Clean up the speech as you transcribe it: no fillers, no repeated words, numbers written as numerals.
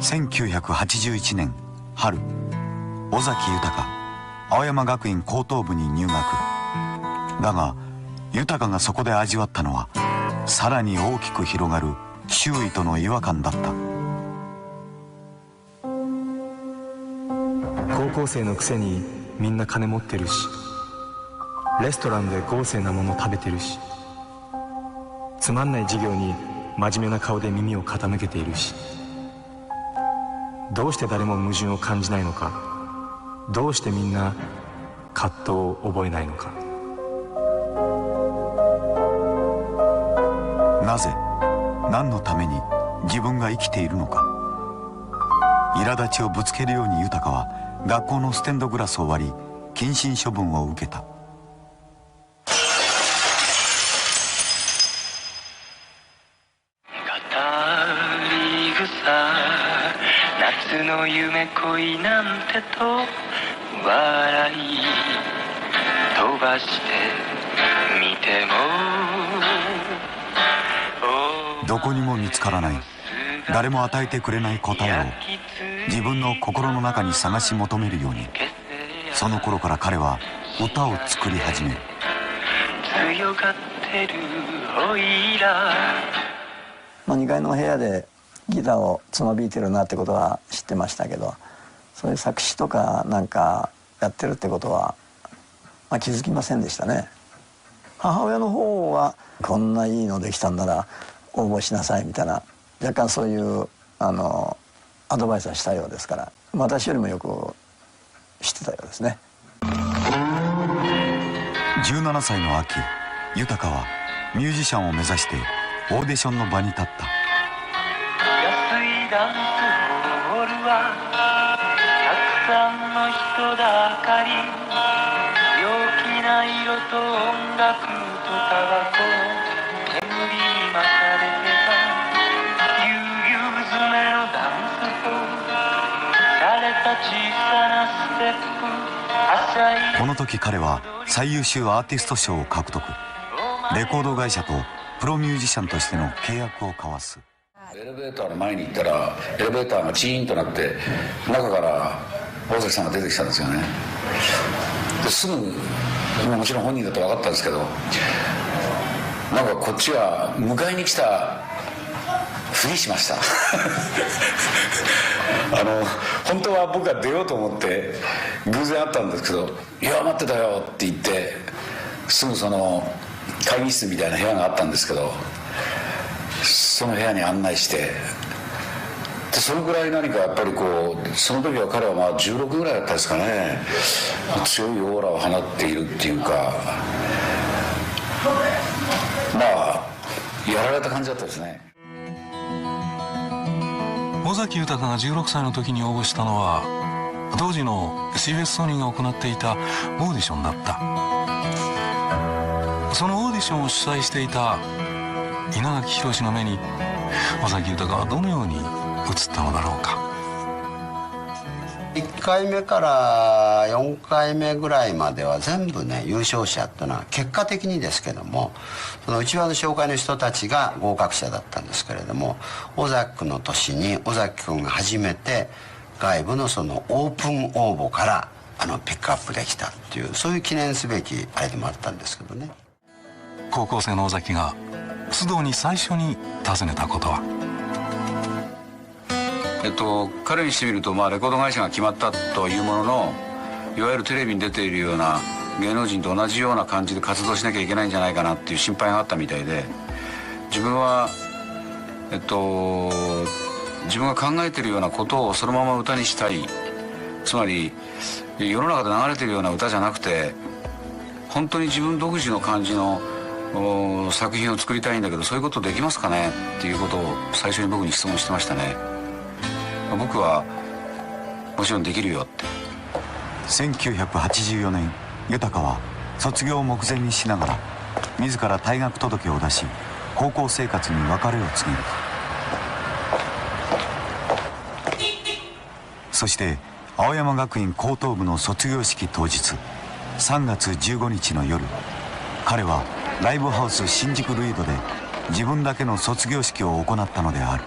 1981年春、尾崎豊青山学院高等部に入学。だが豊がそこで味わったのはさらに大きく広がる周囲との違和感だった。高校生のくせにみんな金持ってるし、レストランで豪勢なもの食べてるし、つまんない授業に真面目な顔で耳を傾けているし、どうして誰も矛盾を感じないのか、どうしてみんな葛藤を覚えないのか。なぜ、何のために自分が生きているのか。苛立ちをぶつけるように豊は学校のステンドグラスを割り謹慎処分を受けた。夏の夢恋なんてと笑い飛ばしてみてもどこにも見つからない、誰も与えてくれない答えを自分の心の中に探し求めるように、その頃から彼は歌を作り始める。強がってるおいら2階の部屋でギターをつまびいてるなってことは知ってましたけど、そういう作詞とかなんかやってるってことは、気づきませんでしたね。母親の方はこんないいのできたんなら応募しなさいみたいな、若干そういうアドバイスはしたようですから、私よりもよく知ってたようですね。17歳の秋、豊はミュージシャンを目指してオーディションの場に立った。ダンスホールはたくさんの人だかり、陽気な色と音楽とタバコの煙に巻かれてたぎゅうぎゅう詰めのダンスと洒落た小さなステップ。この時彼は最優秀アーティスト賞を獲得。レコード会社とプロミュージシャンとしての契約を交わす。エレベーターの前に行ったらエレベーターがチーンとなって中から大崎さんが出てきたんですよね。ですぐもちろん本人だと分かったんですけど、なんかこっちは迎えに来たふりしました本当は僕が出ようと思って偶然会ったんですけど「いや待ってたよ」って言って、すぐその会議室みたいな部屋があったんですけど、その部屋に案内して、でそのぐらい何かやっぱりこう、その時は彼は16ぐらいだったですかね、強いオーラを放っているっていうか、やられた感じだったですね。尾崎豊が16歳の時に応募したのは当時の CBS ソニーが行っていたオーディションだった。そのオーディションを主催していた稲垣浩の目に尾崎豊はどのように映ったのだろうか。1回目から4回目ぐらいまでは全部ね、優勝者っていうのは結果的にですけども、その内輪の紹介の人たちが合格者だったんですけれども、尾崎の年に尾崎君が初めて外部のそのオープン応募からピックアップできたっていう、そういう記念すべきあれでもあったんですけどね。高校生の尾崎が須藤に最初に尋ねたことは、彼にしてみると、レコード会社が決まったというものの、いわゆるテレビに出ているような芸能人と同じような感じで活動しなきゃいけないんじゃないかなっていう心配があったみたいで、自分は自分が考えているようなことをそのまま歌にしたい、つまり世の中で流れているような歌じゃなくて、本当に自分独自の感じの作品を作りたいんだけど、そういうことできますかねっていうことを最初に僕に質問してましたね。僕はもちろんできるよって。1984年、豊は卒業を目前にしながら自ら退学届を出し、高校生活に別れを告げる。そして青山学院高等部の卒業式当日、3月15日の夜、彼はライブハウス新宿ルイードで自分だけの卒業式を行ったのである。